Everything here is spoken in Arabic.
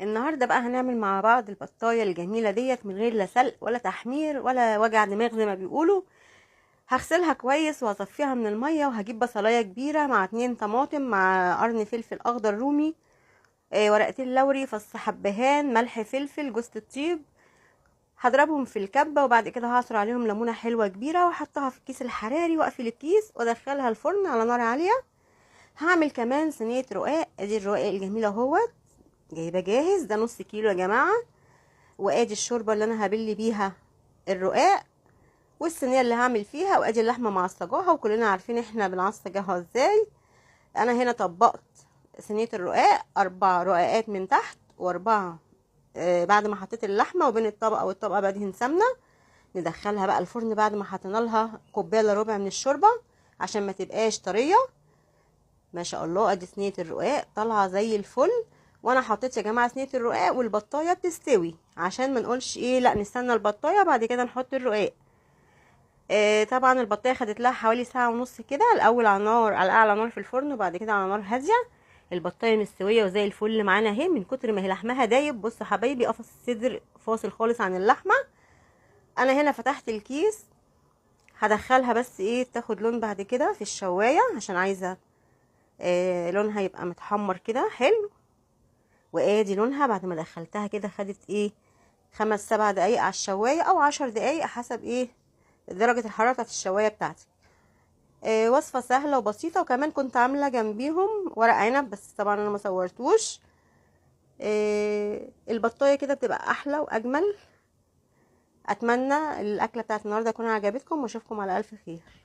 النهارده بقى هنعمل مع بعض البطايه الجميله ديت من غير لا سلق ولا تحمير ولا وجع دماغ زي ما بيقولوا. هغسلها كويس وهصفيها من الميه، وهجيب بصلايه كبيره مع 2 طماطم مع قرن فلفل اخضر رومي، ورقتين لوري، فص حبهان، ملح، فلفل، جوز الطيب. هضربهم في الكبه، وبعد كده هعصر عليهم ليمونه حلوه كبيره واحطها في الكيس الحراري واقفل الكيس وادخلها الفرن على نار عاليه. هعمل كمان صينيه رقاق. ادي الرقاق الجميل اهوت جايبه جاهز، ده نص كيلو يا جماعه. وادي الشوربه اللي انا هبل بيها الرقاق، والصينيه اللي هعمل فيها، وادي اللحمه معصجاها، وكلنا عارفين احنا بنعصجها ازاي. انا هنا طبقت صينيه الرقاق 4 رقاقات من تحت واربعه بعد ما حطيت اللحمه، وبين الطبقه والطبقه بدهن سمنه. ندخلها بقى الفرن بعد ما حطينا لها كوبايه الا ربع من الشوربه عشان ما تبقاش طريه. ما شاء الله، ادي صينيه الرقاق طالعه زي الفل. وانا حطيت يا جماعه صينيه الرقاق والبطايه بتستوي، عشان ما نقولش ايه لا نستنى البطايه بعد كده نحط الرقاق. طبعا البطايه خدت لها حوالي ساعه ونص كده، الاول على نار، على اعلى نار في الفرن، وبعد كده على نار هاديه. البطايه مستويه وزي الفل معانا اهي، من كتر ما هي لحمها دايب. بصوا حبايبي، قفص الصدر فاصل خالص عن اللحمه. انا هنا فتحت الكيس، هدخلها بس ايه تاخد لون بعد كده في الشوايه، عشان عايزه لونها يبقى متحمر كده حلو. وادي لونها بعد ما دخلتها كده، خدت ايه 5 7 دقايق على الشوايه او 10 دقايق حسب ايه درجه الحراره بتاعت الشوايه بتاعتك. وصفه سهله وبسيطه، وكمان كنت عامله جنبيهم ورق عنب بس طبعا انا ما صورتوش. البطايه كده بتبقى احلى واجمل. اتمنى الاكله بتاعت النهارده تكون عجبتكم، واشوفكم على الف خير.